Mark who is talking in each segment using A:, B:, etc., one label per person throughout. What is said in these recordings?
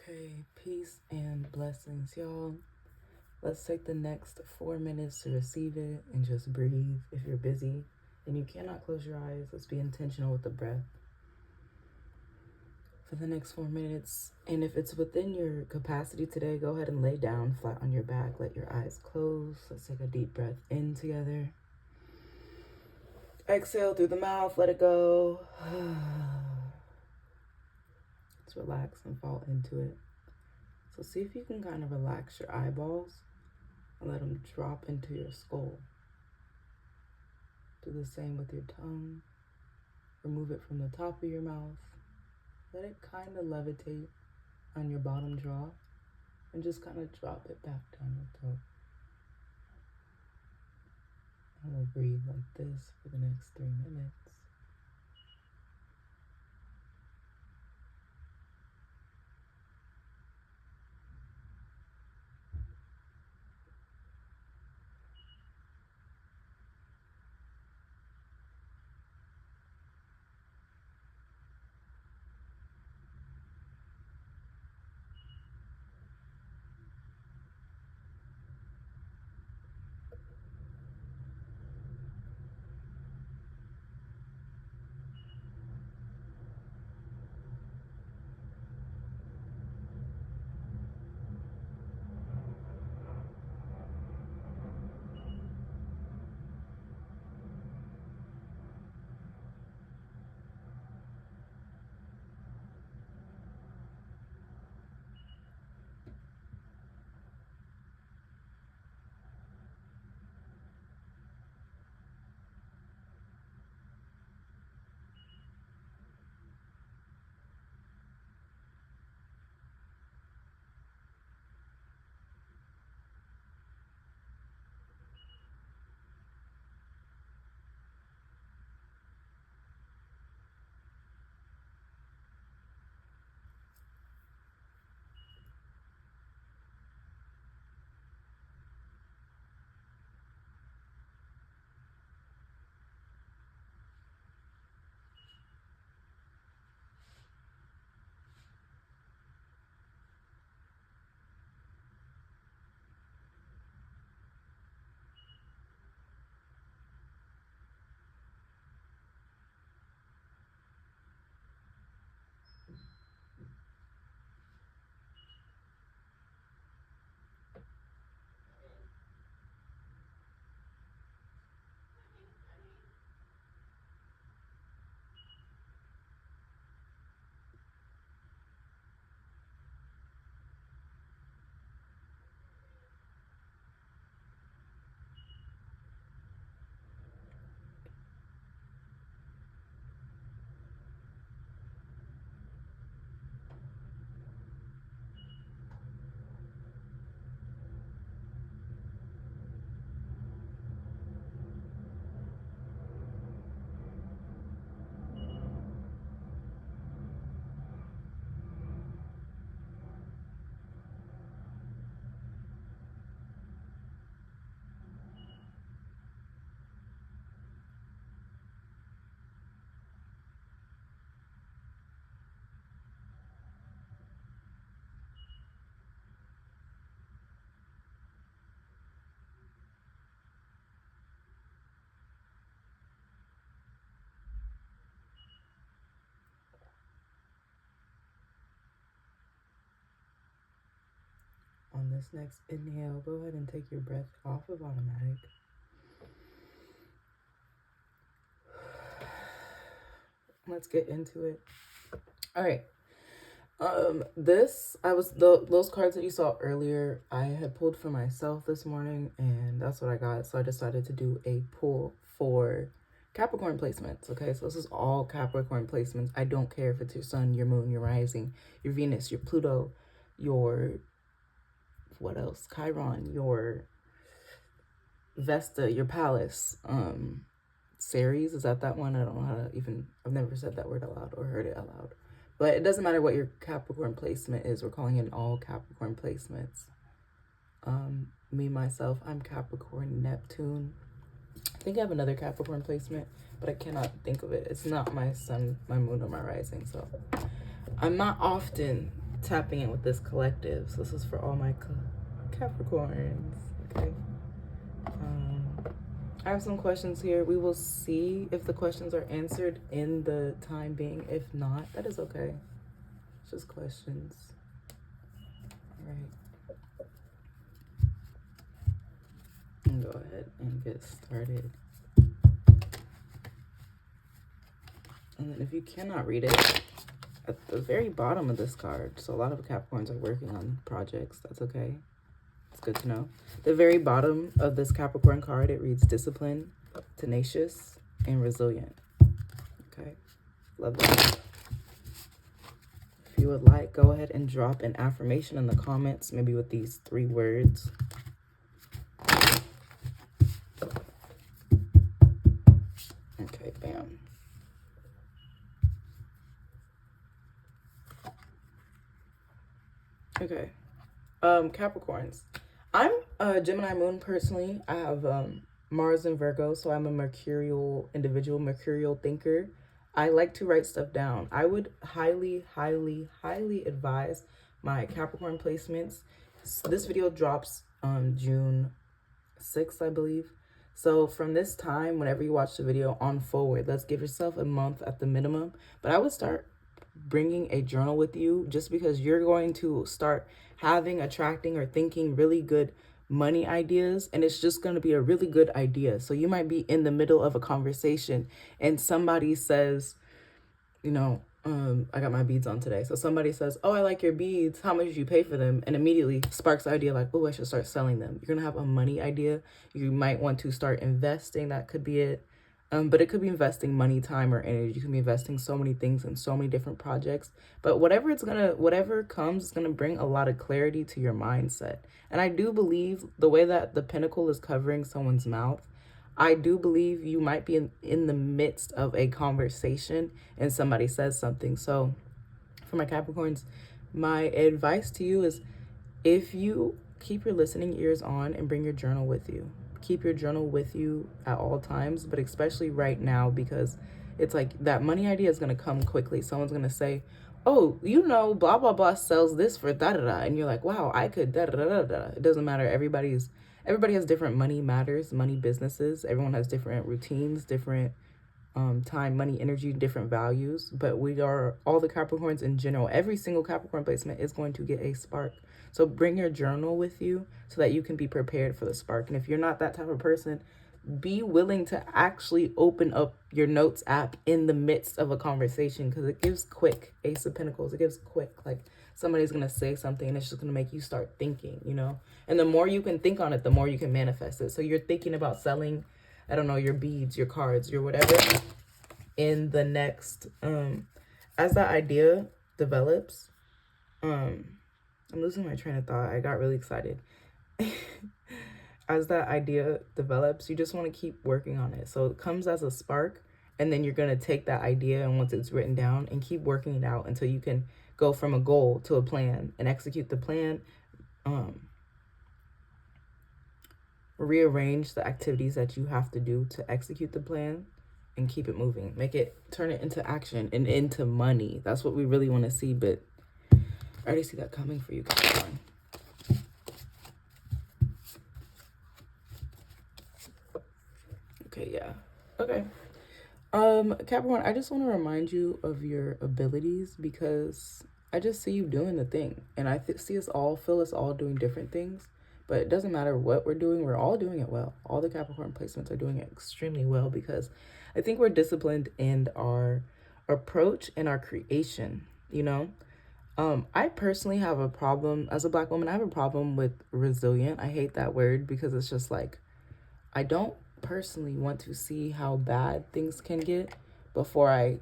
A: Okay, peace and blessings, y'all. Let's take the next 4 minutes to receive it and just breathe. If you're busy and you cannot close your eyes, let's be intentional with the breath for the next 4 minutes. And if it's within your capacity today, go ahead and lay down flat on your back. Let your eyes close. Let's take a deep breath in together. Exhale through the mouth, let it go. Let's relax and fall into it. So see if you can kind of relax your eyeballs and let them drop into your skull. Do the same with your tongue. Remove it from the top of your mouth. Let it kind of levitate on your bottom jaw and just kind of drop it back down your throat. And we'll breathe like this for the next 3 minutes. On this next inhale, go ahead and take your breath off of automatic. Let's get into it. All right. Those cards that you saw earlier, I had pulled for myself this morning, and that's what I got. So I decided to do a pull for Capricorn placements. Okay, so this is all Capricorn placements. I don't care if it's your sun, your moon, your rising, your Venus, your Pluto, your what else? Chiron, your Vesta, your Palace. Ceres, is that one? I don't know how to even, I've never said that word aloud or heard it aloud. But it doesn't matter what your Capricorn placement is. We're calling in all Capricorn placements. Me, myself, I'm Capricorn, Neptune. I think I have another Capricorn placement, but I cannot think of it. It's not my sun, my moon, or my rising. So I'm not often tapping in with this collective. So this is for all my Capricorns. Okay. I have some questions here. We will see if the questions are answered in the time being. If not, that is okay. It's just questions. All right. And go ahead and get started. And then if you cannot read it, at the very bottom of this card, so a lot of Capricorns are working on projects. That's okay. It's good to know. The very bottom of this Capricorn card, it reads disciplined, tenacious, and resilient. Okay. Love that. If you would like, go ahead and drop an affirmation in the comments, maybe with these 3 words. Okay, bam. Okay. Capricorns. I'm a Gemini moon personally. I have Mars in Virgo, so I'm a mercurial individual, mercurial thinker. I like to write stuff down. I would highly, highly, highly advise my Capricorn placements. This video drops on June 6th, I believe. So from this time, whenever you watch the video on forward, let's give yourself a month at the minimum. But I would start bringing a journal with you, just because you're going to start having, attracting, or thinking really good money ideas, and it's just going to be a really good idea. So you might be in the middle of a conversation and somebody says, you know, I got my beads on today. So somebody says, oh, I like your beads. How much do you pay for them? And immediately sparks the idea like, oh, I should start selling them. You're going to have a money idea. You might want to start investing. That could be it. But it could be investing money, time, or energy. You can be investing so many things in so many different projects. But whatever comes, it's gonna bring a lot of clarity to your mindset. And I do believe the way that the pentacle is covering someone's mouth, I do believe you might be in the midst of a conversation and somebody says something. So for my Capricorns, my advice to you is, if you keep your listening ears on and bring your journal with you. Keep your journal with you at all times, but especially right now, because it's like that money idea is going to come quickly. Someone's going to say, oh, you know, blah, blah, blah sells this for da-da-da. And you're like, wow, I could da-da-da-da-da. It doesn't matter. Everybody has different money matters, money businesses. Everyone has different routines, different time, money, energy, different values. But we are, all the Capricorns in general, every single Capricorn placement is going to get a spark. So bring your journal with you so that you can be prepared for the spark. And if you're not that type of person, be willing to actually open up your notes app in the midst of a conversation, because it gives quick. Ace of Pentacles, it gives quick. Like somebody's going to say something and it's just going to make you start thinking, you know. And the more you can think on it, the more you can manifest it. So you're thinking about selling, I don't know, your beads, your cards, your whatever in the next, as that idea develops, I'm losing my train of thought. I got really excited. As that idea develops, you just want to keep working on it. So it comes as a spark, and then you're going to take that idea, and once it's written down, and keep working it out until you can go from a goal to a plan and execute the plan. Rearrange the activities that you have to do to execute the plan and keep it moving. Turn it into action and into money. That's what we really want to see, but I already see that coming for you, Capricorn. Okay, yeah. Okay. Capricorn, I just want to remind you of your abilities, because I just see you doing the thing. And I feel us all doing different things. But it doesn't matter what we're doing. We're all doing it well. All the Capricorn placements are doing it extremely well, because I think we're disciplined in our approach and our creation, you know? I personally have a problem, as a Black woman, I have a problem with resilient. I hate that word, because it's just like, I don't personally want to see how bad things can get before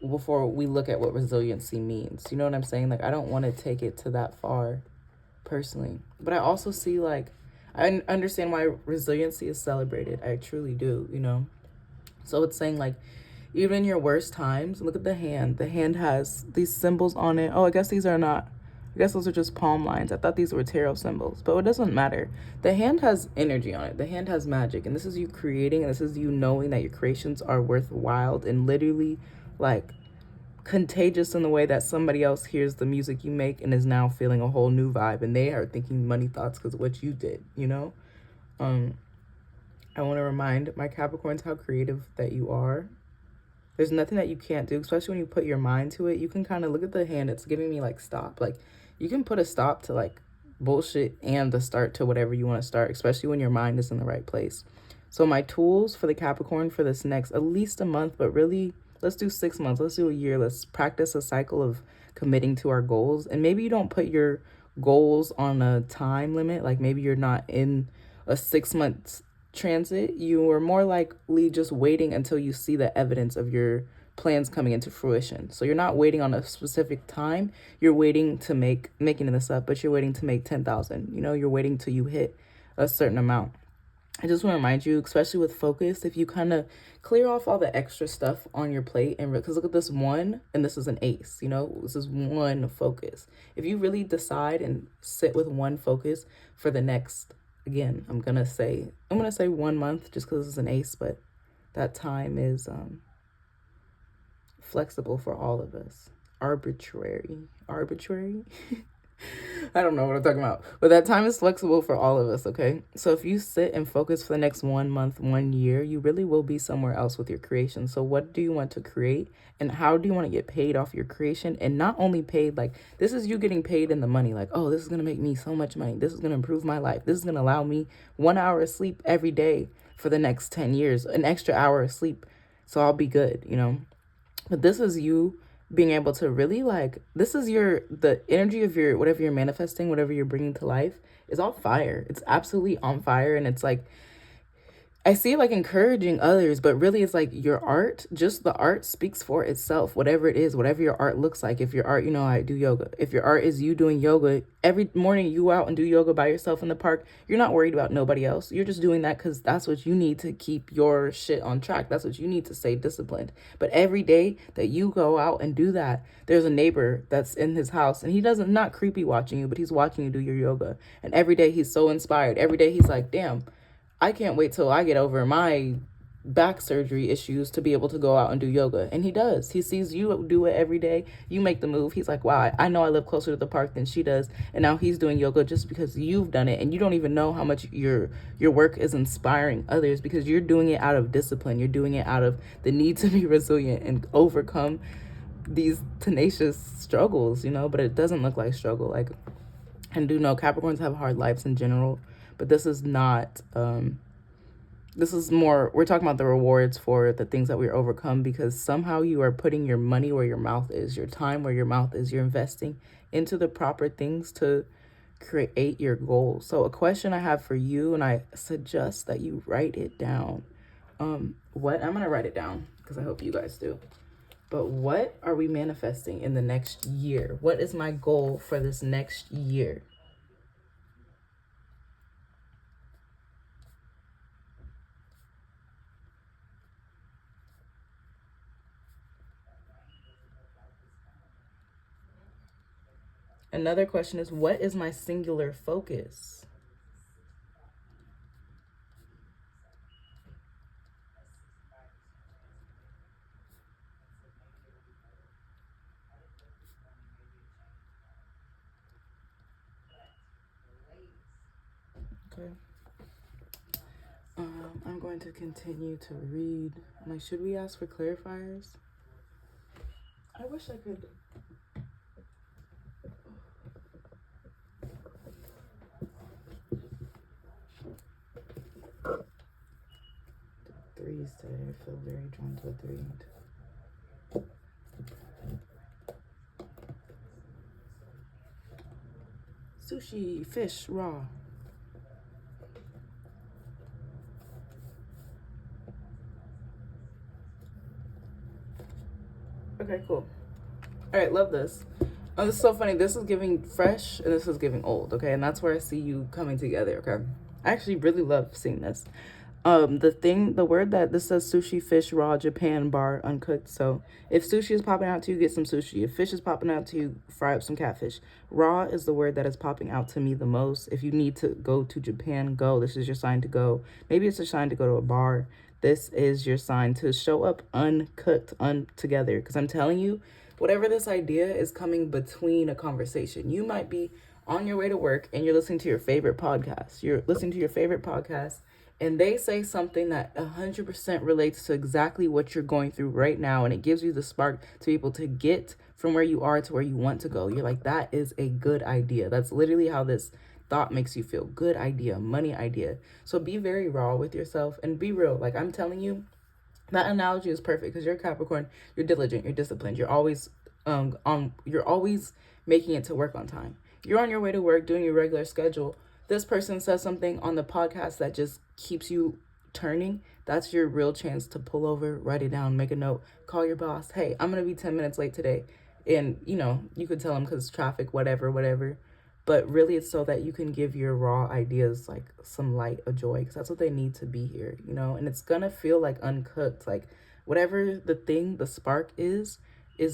A: we look at what resiliency means. You know what I'm saying? Like, I don't want to take it to that far personally. But I also see, like, I understand why resiliency is celebrated. I truly do, you know? So it's saying, like, even in your worst times, look at the hand. The hand has these symbols on it. Oh, I guess those are just palm lines. I thought these were tarot symbols, but it doesn't matter. The hand has energy on it. The hand has magic. And this is you creating, and this is you knowing that your creations are worthwhile and literally, like, contagious in the way that somebody else hears the music you make and is now feeling a whole new vibe, and they are thinking money thoughts because of what you did, you know? I want to remind my Capricorns how creative that you are. There's nothing that you can't do, especially when you put your mind to it. You can kind of look at the hand. It's giving me like stop. Like you can put a stop to like bullshit and the start to whatever you want to start, especially when your mind is in the right place. So my tools for the Capricorn for this next at least a month, but really let's do 6 months. Let's do a year. Let's practice a cycle of committing to our goals. And maybe you don't put your goals on a time limit. Like maybe you're not in a 6 months transit. You are more likely just waiting until you see the evidence of your plans coming into fruition. So you're not waiting on a specific time. You're waiting to making this up, but you're waiting to make 10,000. You know, you're waiting till you hit a certain amount. I just want to remind you, especially with focus, if you kind of clear off all the extra stuff on your plate, and because look at this one, and this is an ace, you know, this is one focus. If you really decide and sit with one focus for the next, again, I'm gonna say 1 month just because this is an ace, but that time is flexible for all of us. Arbitrary. I don't know what I'm talking about, but that time is flexible for all of us, okay? So if you sit and focus for the next 1 month, 1 year, you really will be somewhere else with your creation. So what do you want to create, and how do you want to get paid off your creation? And not only paid, like this is you getting paid in the money, like, oh, this is going to make me so much money. This is going to improve my life. This is going to allow me 1 hour of sleep every day for the next 10 years, an extra hour of sleep. So I'll be good, you know? But this is you being able to really like, this is the energy of your, whatever you're manifesting, whatever you're bringing to life is on fire. It's absolutely on fire. And it's like, I see it like encouraging others, but really it's like your art, just the art speaks for itself, whatever it is, whatever your art looks like. If your art, you know, I do yoga. If your art is you doing yoga, every morning you go out and do yoga by yourself in the park, you're not worried about nobody else. You're just doing that because that's what you need to keep your shit on track. That's what you need to stay disciplined. But every day that you go out and do that, there's a neighbor that's in his house and he doesn't, not creepy watching you, but he's watching you do your yoga. And every day he's so inspired. Every day he's like, damn, I can't wait till I get over my back surgery issues to be able to go out and do yoga. And he does. He sees you do it every day. You make the move. He's like, wow, I know I live closer to the park than she does. And now he's doing yoga just because you've done it. And you don't even know how much your work is inspiring others because you're doing it out of discipline. You're doing it out of the need to be resilient and overcome these tenacious struggles, you know, but it doesn't look like struggle. Like, and do know Capricorns have hard lives in general. But this is not, this is more, we're talking about the rewards for the things that we overcome because somehow you are putting your money where your mouth is, your time where your mouth is. You're investing into the proper things to create your goals. So a question I have for you, and I suggest that you write it down. I'm going to write it down because I hope you guys do. But what are we manifesting in the next year? What is my goal for this next year? Another question is, what is my singular focus? Okay. I'm going to continue to read. I'm like, should we ask for clarifiers? I wish I could. Threes today. I feel very drawn to a 3. Sushi, fish, raw. Okay, cool. All right, love this. Oh, this is so funny. This is giving fresh and this is giving old, okay? And that's where I see you coming together, okay? I actually really love seeing this. The word that this says sushi, fish, raw, Japan, bar, uncooked. So if sushi is popping out to you, get some sushi. If fish is popping out to you, fry up some catfish. Raw is the word that is popping out to me the most. If you need to go to Japan, go. This is your sign to go. Maybe it's a sign to go to a bar. This is your sign to show up uncooked, together. Because I'm telling you, Whatever this idea is coming between a conversation. You might be on your way to work and you're listening to your favorite podcast. You're listening to your favorite podcast and they say something that 100% relates to exactly what you're going through right now. And it gives you the spark to be able to get from where you are to where you want to go. You're like, that is a good idea. That's literally how this thought makes you feel. Good idea, money idea. So be very raw with yourself and be real. Like I'm telling you, that analogy is perfect because you're Capricorn, you're diligent, you're disciplined, you're always you're always making it to work on time. You're on your way to work doing your regular schedule. This person says something on the podcast that just keeps you turning. That's your real chance to pull over, write it down, make a note, call your boss. Hey, I'm going to be 10 minutes late today. And, you could tell them because traffic, whatever. But really it's so that you can give your raw ideas like some light of joy because that's what they need to be here, and it's going to feel like uncooked. Like whatever the spark is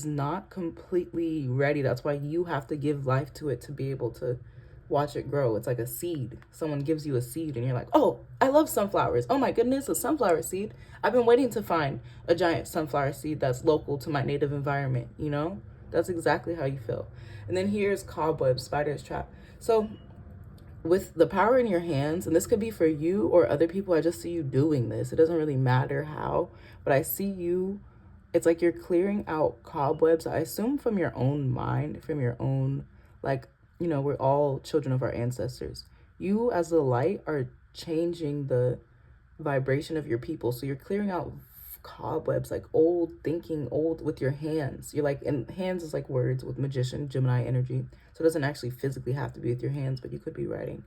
A: not completely ready. That's why you have to give life to it to be able to watch it grow. It's like a seed. Someone gives you a seed and you're like, oh, I love sunflowers. Oh my goodness, a sunflower seed. I've been waiting to find a giant sunflower seed that's local to my native environment, That's exactly how you feel. And then here's cobweb, spider's trap. So with the power in your hands, and this could be for you or other people, I just see you doing this. It doesn't really matter how, but I see you. It's like you're clearing out cobwebs, I assume from your own mind, from your own, we're all children of our ancestors. You as the light are changing the vibration of your people. So you're clearing out cobwebs, like old thinking, old with your hands. You're like, and hands is like words with magician, Gemini energy. So it doesn't actually physically have to be with your hands, but you could be writing.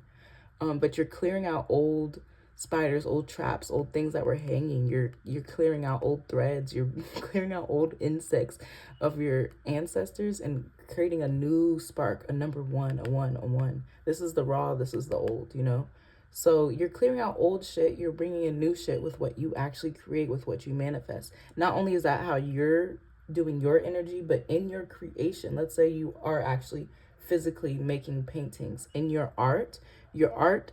A: But you're clearing out old spiders, old traps, old things that were hanging. You're clearing out old threads. You're clearing out old insects of your ancestors and creating a new spark, a number one, a one. This is the raw, this is the old, So you're clearing out old shit. You're bringing in new shit with what you actually create, with what you manifest. Not only is that how you're doing your energy, but in your creation, let's say you are actually physically making paintings. In your art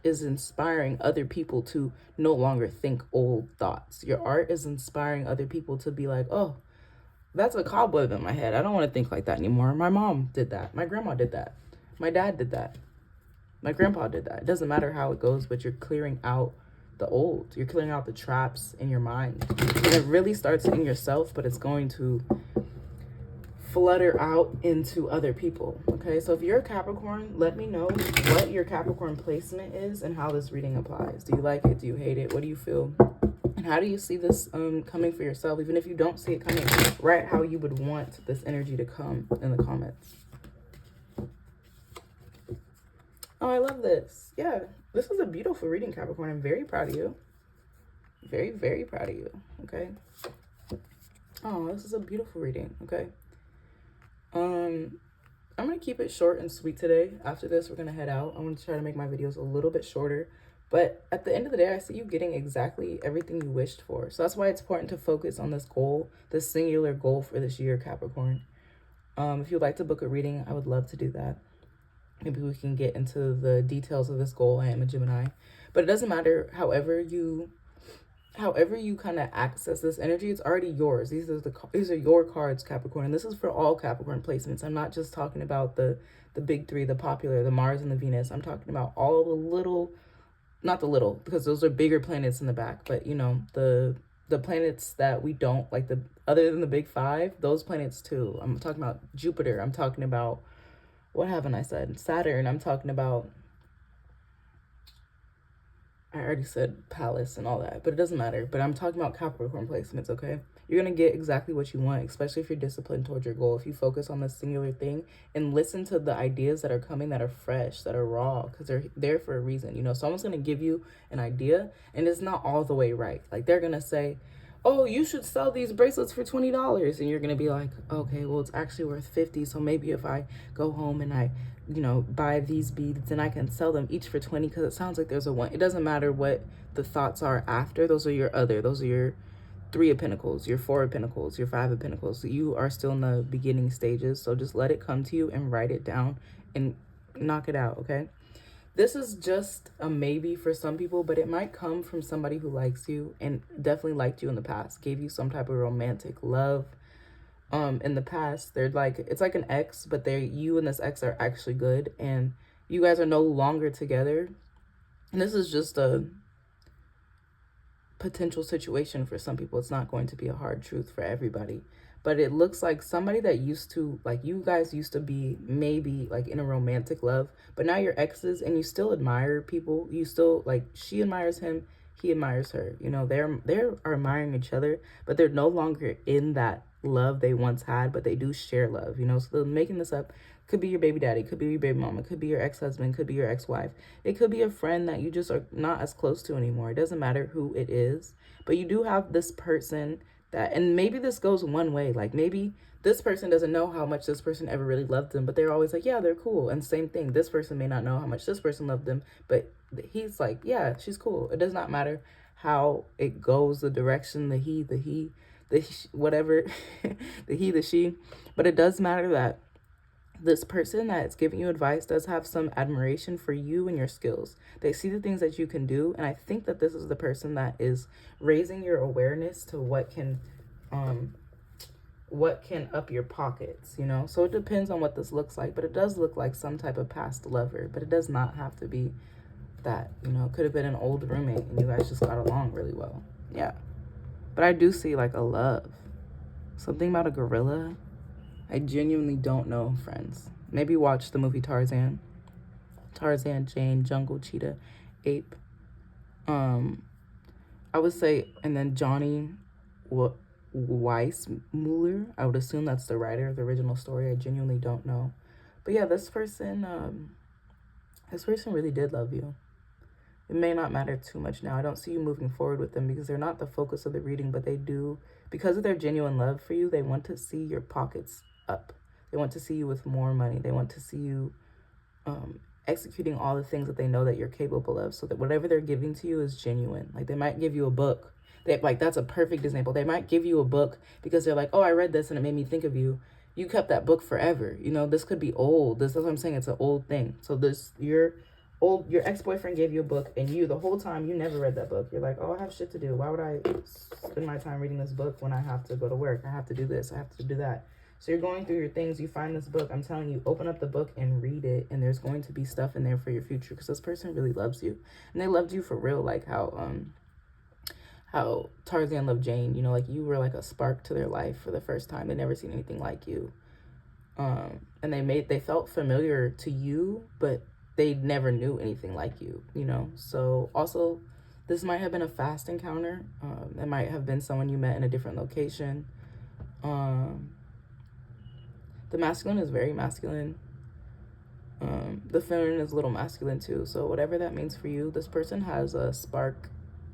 A: is inspiring other people to no longer think old thoughts. Your art is inspiring other people to be like, oh, that's a cobweb in my head. I don't want to think like that anymore. My mom did that. My grandma did that. My dad did that. My grandpa did that. It doesn't matter how it goes, but you're clearing out the old. You're clearing out the traps in your mind. And it really starts in yourself, but it's going to flutter out into other people. Okay, so if you're a Capricorn, let me know what your Capricorn placement is and how this reading applies. Do you like it? Do you hate it? What do you feel? And how do you see this coming for yourself? Even if you don't see it coming, write how you would want this energy to come in the comments. Oh, I love this. Yeah, this is a beautiful reading, Capricorn. I'm very proud of you. Very, very proud of you. Okay. Oh, this is a beautiful reading. Okay. I'm going to keep it short and sweet today. After this, we're going to head out. I'm going to try to make my videos a little bit shorter. But at the end of the day, I see you getting exactly everything you wished for. So that's why it's important to focus on this goal, this singular goal for this year, Capricorn. If you'd like to book a reading, I would love to do that. Maybe we can get into the details of this goal. I am a Gemini. But it doesn't matter. However you kind of access this energy, it's already yours. These are your cards, Capricorn. And this is for all Capricorn placements. I'm not just talking about the big three, the popular, the Mars and the Venus. I'm talking about all the little, not the little, because those are bigger planets in the back, but the planets that we don't like, the other than the big five, those planets too. I'm talking about Jupiter. I'm talking about, what haven't I said? Saturn. I'm talking about, I already said palace and all that, but it doesn't matter. But I'm talking about Capricorn placements, okay? You're going to get exactly what you want, especially if you're disciplined towards your goal. If you focus on this singular thing and listen to the ideas that are coming, that are fresh, that are raw, because they're there for a reason. Someone's going to give you an idea and it's not all the way right. Like they're going to say, oh, you should sell these bracelets for $20. And you're going to be like, okay, well, it's actually worth 50. So maybe if I go home and I buy these beads and I can sell them each for 20, because it sounds like there's a one. It doesn't matter what the thoughts are after. Those are your 3 of Pentacles, your 4 of Pentacles, your 5 of Pentacles. You are still in the beginning stages. So just let it come to you and write it down and knock it out. Okay. This is just a maybe for some people, but it might come from somebody who likes you and definitely liked you in the past, gave you some type of romantic love, in the past. They're like, it's like an ex, but you and this ex are actually good, and you guys are no longer together. And this is just a potential situation for some people. It's not going to be a hard truth for everybody. But it looks like somebody that used to, like, you guys used to be maybe like in a romantic love, but now you're exes and you still admire people. You still, like, she admires him, he admires her. You know, they're admiring each other, but they're no longer in that love they once had, but they do share love, you know. So they're making this up. Could be your baby daddy, could be your baby mama, could be your ex-husband, could be your ex-wife. It could be a friend that you just are not as close to anymore. It doesn't matter who it is, but you do have this person that, and maybe this goes one way, like maybe this person doesn't know how much this person ever really loved them, but they're always like, yeah, they're cool. And same thing, this person may not know how much this person loved them, but he's like, yeah, she's cool. It does not matter how it goes, the direction, whatever, the he, the she, but it does matter that this person that's giving you advice does have some admiration for you and your skills. They see the things that you can do, and I think that this is the person that is raising your awareness to what can up your pockets, you know. So it depends on what this looks like, but it does look like some type of past lover, but it does not have to be that, you know. It could have been an old roommate and you guys just got along really well. Yeah, but I do see like a love, something about a gorilla. I genuinely don't know, friends. Maybe watch the movie Tarzan. Tarzan, Jane, Jungle, Cheetah, Ape. I would say, and then Johnny Weissmuller. I would assume that's the writer of the original story. I genuinely don't know. But yeah, this person really did love you. It may not matter too much now. I don't see you moving forward with them because they're not the focus of the reading, but they do, because of their genuine love for you, they want to see your pockets up. They want to see you with more money. They want to see you executing all the things that they know that you're capable of, so that whatever they're giving to you is genuine. Like, they might give you a book. That's a perfect example. They might give you a book because they're like, oh, I read this and it made me think of you. You kept that book forever. You know, this could be old. This is what I'm saying. It's an old thing. So your ex-boyfriend gave you a book, and the whole time you never read that book. You're like, oh, I have shit to do. Why would I spend my time reading this book when I have to go to work? I have to do this. I have to do that. So you're going through your things. You find this book. I'm telling you, open up the book and read it, and there's going to be stuff in there for your future, because this person really loves you, and they loved you for real. Like how Tarzan loved Jane. You know, like you were like a spark to their life for the first time. They never seen anything like you. And they felt familiar to you, but they never knew anything like you, you know. So also, this might have been a fast encounter. It might have been someone you met in a different location. The masculine is very masculine. The feminine is a little masculine too. So whatever that means for you, this person has a spark,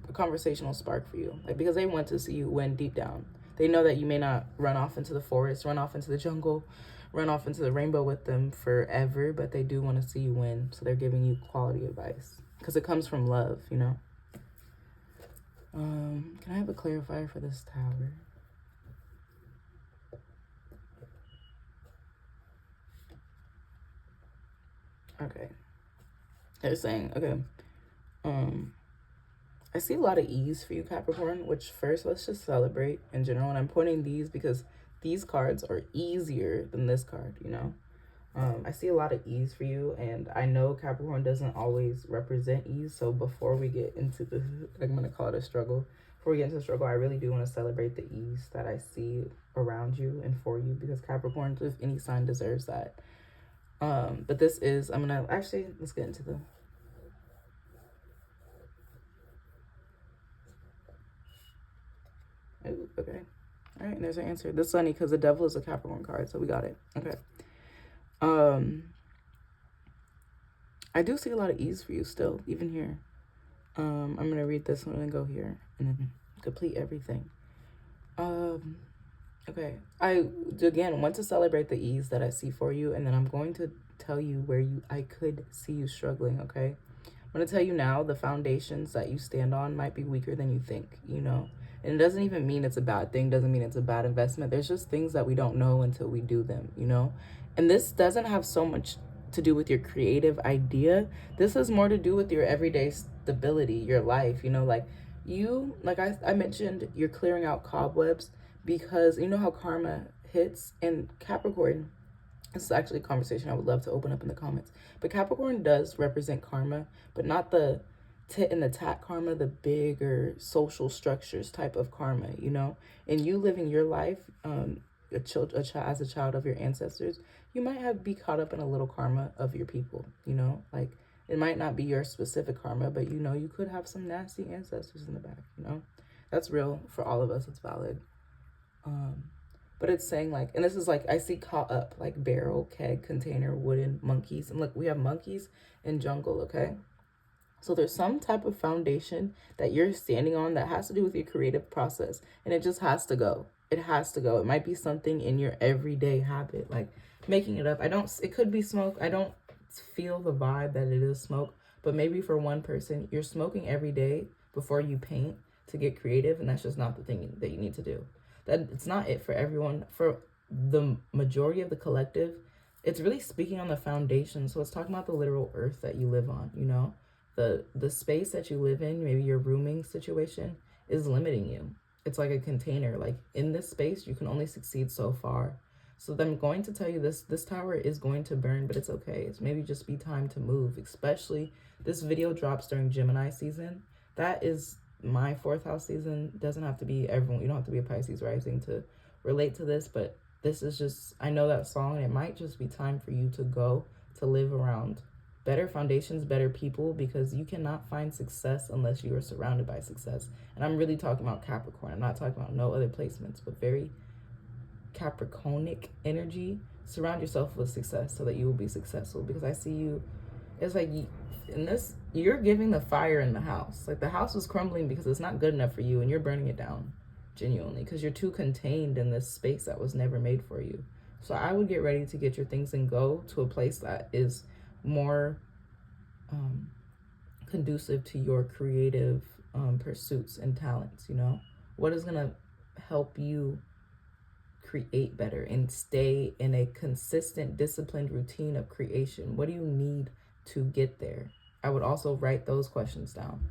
A: a conversational spark for you. Like, because they want to see you win deep down. They know that you may not run off into the forest, run off into the jungle, run off into the rainbow with them forever, but they do want to see you win. So they're giving you quality advice because it comes from love, you know. Can I have a clarifier for this tower? Okay. They're saying, okay, I see a lot of ease for you, Capricorn, which first, let's just celebrate in general. And I'm pointing these because these cards are easier than this card, you know. I see a lot of ease for you, and I know Capricorn doesn't always represent ease. So before we get into the, I'm going to call it a struggle. Before we get into the struggle, I really do want to celebrate the ease that I see around you and for you, because Capricorn, if any sign, deserves that. But this is, I'm going to, actually, let's get into the, ooh, okay. All right, and there's our answer. The Sunny, because the Devil is a Capricorn card, so we got it. Okay. I do see a lot of ease for you still, even here. I'm going to read this one and go here and then complete everything. Okay. I, again, want to celebrate the ease that I see for you, and then I'm going to tell you where I could see you struggling, okay? I'm going to tell you now, the foundations that you stand on might be weaker than you think, you know? And it doesn't even mean it's a bad thing, doesn't mean it's a bad investment. There's just things that we don't know until we do them, you know? And this doesn't have so much to do with your creative idea. This has more to do with your everyday stability, your life, you know? Like you, like I mentioned, you're clearing out cobwebs because you know how karma hits. And Capricorn, this is actually a conversation I would love to open up in the comments, but Capricorn does represent karma, but not the tit and the tat karma, the bigger social structures type of karma, you know. And you living your life, as a child of your ancestors, you might have be caught up in a little karma of your people, you know. Like, it might not be your specific karma, but you know, you could have some nasty ancestors in the back, you know. That's real for all of us. It's valid. But it's saying, like, and this is like, I see caught up, like barrel, keg, container, wooden, monkeys. And look, we have monkeys in jungle, okay? So there's some type of foundation that you're standing on that has to do with your creative process. And it just has to go. It has to go. It might be something in your everyday habit, like making it up. It could be smoke. I don't feel the vibe that it is smoke. But maybe for one person, you're smoking every day before you paint to get creative. And that's just not the thing that you need to do. That it's not it for everyone. For the majority of the collective, it's really speaking on the foundation. So it's talking about the literal earth that you live on, you know. The space that you live in, maybe your rooming situation, is limiting you. It's like a container. Like, in this space, you can only succeed so far. So I'm going to tell you this tower is going to burn, but it's okay. It's maybe just be time to move, especially this video drops during Gemini season. That is my 4th house season. Doesn't have to be everyone. You don't have to be a Pisces rising to relate to this, but this is just, I know that song, and it might just be time for you to go to live around better foundations, better people, because you cannot find success unless you are surrounded by success. And I'm really talking about Capricorn. I'm not talking about no other placements, but very Capricornic energy. Surround yourself with success so that you will be successful, because I see you, it's like in this, you're giving the fire in the house. Like, the house is crumbling because it's not good enough for you, and you're burning it down genuinely because you're too contained in this space that was never made for you. So I would get ready to get your things and go to a place that is more conducive to your creative pursuits and talents, you know. What is going to help you create better and stay in a consistent, disciplined routine of creation? What do you need to get there? I would also write those questions down.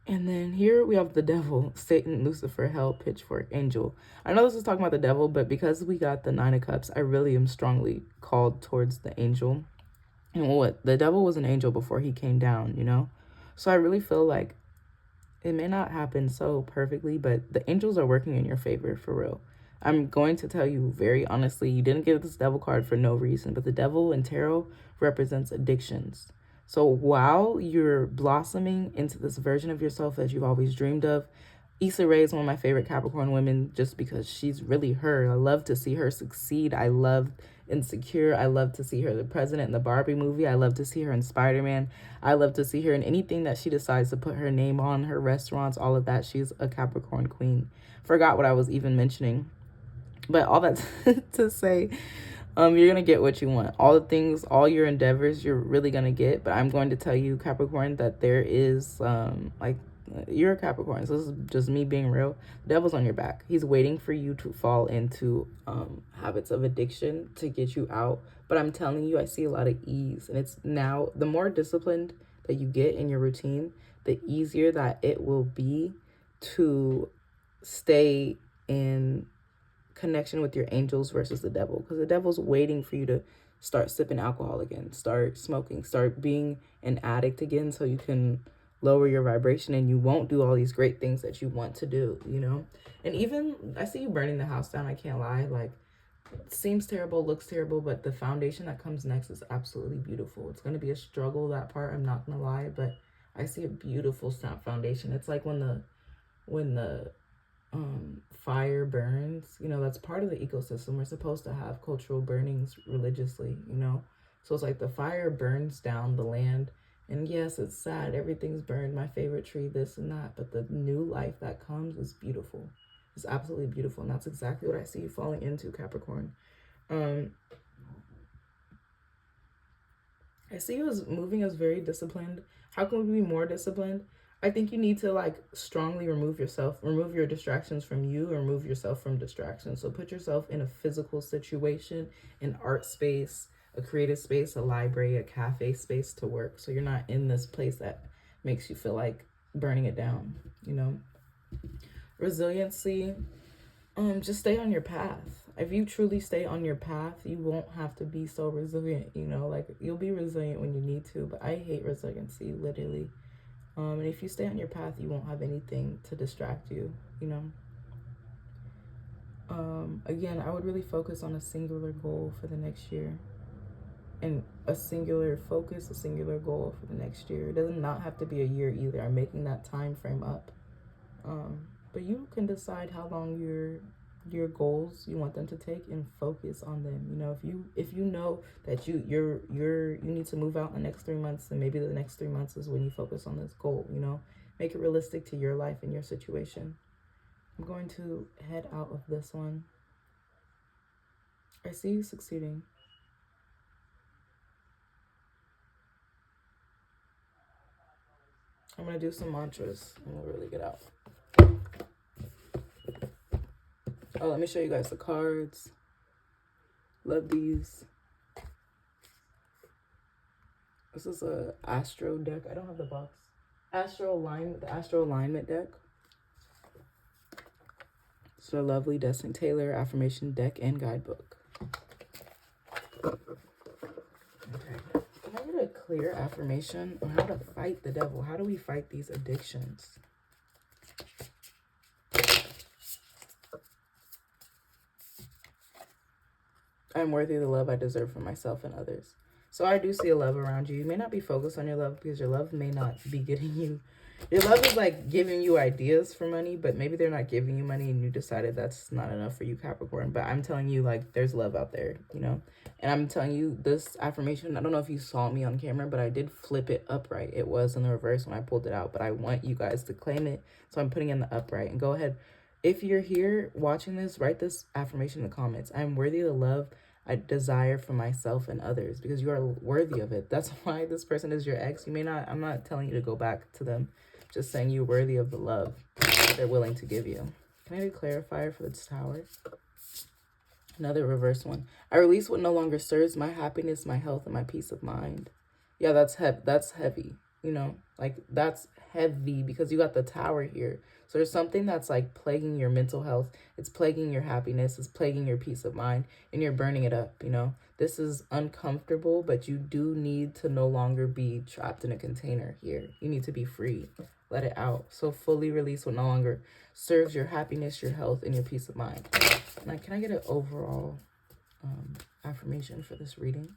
A: And then here we have the devil, Satan, Lucifer, hell, pitchfork, angel. I know this is talking about the devil, but because we got the 9 of cups, I really am strongly called towards the angel. And what, the devil was an angel before he came down, you know? So I really feel like it may not happen so perfectly, but the angels are working in your favor, for real. I'm going to tell you very honestly, you didn't get this devil card for no reason, but the devil in tarot represents addictions. So while you're blossoming into this version of yourself that you've always dreamed of, Issa Rae is one of my favorite Capricorn women just because she's really her. I love to see her succeed. I love Insecure. I love to see her the president in the Barbie movie. I love to see her in Spider-Man. I love to see her in anything that she decides to put her name on, her restaurants, all of that. She's a Capricorn queen. Forgot what I was even mentioning. But all that to say, you're going to get what you want. All the things, all your endeavors, you're really going to get. But I'm going to tell you, Capricorn, that there is, you're a Capricorn. So this is just me being real. The devil's on your back. He's waiting for you to fall into habits of addiction to get you out. But I'm telling you, I see a lot of ease. And it's now, the more disciplined that you get in your routine, the easier that it will be to stay in connection with your angels versus the devil, because the devil's waiting for you to start sipping alcohol again, start smoking, start being an addict again, so you can lower your vibration and you won't do all these great things that you want to do, you know. And even I see you burning the house down. I can't lie, like, it seems terrible, looks terrible, but the foundation that comes next is absolutely beautiful. It's going to be a struggle, that part, I'm not gonna lie, but I see a beautiful foundation. It's like when the fire burns, you know, that's part of the ecosystem. We're supposed to have cultural burnings religiously, you know. So it's like the fire burns down the land, and yes, it's sad, everything's burned, my favorite tree, this and that, but the new life that comes is beautiful. It's absolutely beautiful, and that's exactly what I see you falling into, Capricorn. I see you as moving as very disciplined. How can we be more disciplined? I think you need to, like, strongly remove your distractions from you, remove yourself from distractions. So put yourself in a physical situation, an art space, a creative space, a library, a cafe space to work. So you're not in this place that makes you feel like burning it down, you know? Resiliency, just stay on your path. If you truly stay on your path, you won't have to be so resilient, you know, like you'll be resilient when you need to, but I hate resiliency, literally. And if you stay on your path, you won't have anything to distract you, you know. Again, I would really focus on a singular goal for the next year, and a singular focus, a singular goal for the next year. It does not have to be a year either. I'm making that time frame up. But you can decide how long your goals you want them to take and focus on them. You know, if you know that you need to move out in the next 3 months, then maybe the next 3 months is when you focus on this goal. You know, make it realistic to your life and your situation. I'm going to head out of this one. I see you succeeding. I'm going to do some mantras and we'll really get out. Oh, let me show you guys the cards. Love these. This is a Astro deck. I don't have the box. The Astro Alignment deck. It's a lovely Destin Taylor affirmation deck and guidebook. Okay. Can I get a clear affirmation on how to fight the devil? How do we fight these addictions? I'm worthy of the love I deserve for myself and others. So I do see a love around you. You may not be focused on your love because your love may not be getting you. Your love is like giving you ideas for money, but maybe they're not giving you money and you decided that's not enough for you, Capricorn. But I'm telling you, like, there's love out there, you know? And I'm telling you this affirmation, I don't know if you saw me on camera, but I did flip it upright. It was in the reverse when I pulled it out, but I want you guys to claim it. So I'm putting in the upright. And go ahead. If you're here watching this, write this affirmation in the comments. I'm worthy of the love I desire for myself and others, because you are worthy of it. That's why this person is your ex. You may not, I'm not telling you to go back to them. Just saying you're worthy of the love they're willing to give you. Can I do a clarifier for this tower? Another reverse one. I release what no longer serves my happiness, my health, and my peace of mind. Yeah, that's heavy, you know, like that's heavy because you got the tower here. So there's something that's like plaguing your mental health. It's plaguing your happiness. It's plaguing your peace of mind, and you're burning it up, you know. This is uncomfortable, but you do need to no longer be trapped in a container here. You need to be free. Let it out. So fully release what no longer serves your happiness, your health, and your peace of mind. Now, can I get an overall affirmation for this reading?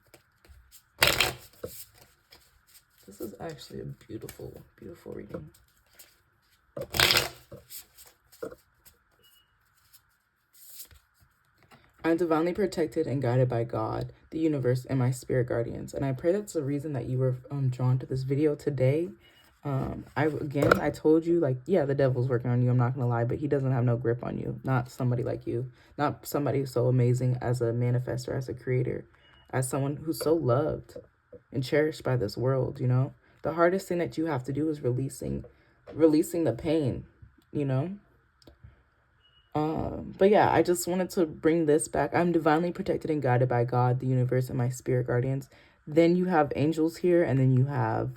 A: This is actually a beautiful, beautiful reading. I'm divinely protected and guided by God, the universe, and my spirit guardians. And I pray that's the reason that you were drawn to this video today. I told you, like, yeah, the devil's working on you, I'm not gonna lie, but he doesn't have no grip on you. Not somebody like you, not somebody so amazing as a manifestor, as a creator, as someone who's so loved and cherished by this world, you know. The hardest thing that you have to do is releasing the pain, you know. But yeah, I just wanted to bring this back. I'm divinely protected and guided by God, the universe, and my spirit guardians. Then you have angels here, and then you have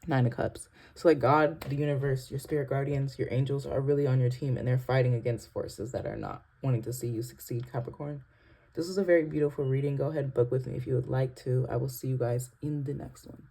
A: Nine of Cups. So like God, the universe, your spirit guardians, your angels are really on your team, and they're fighting against forces that are not wanting to see you succeed, Capricorn. This is a very beautiful reading. Go ahead and book with me if you would like to. I will see you guys in the next one.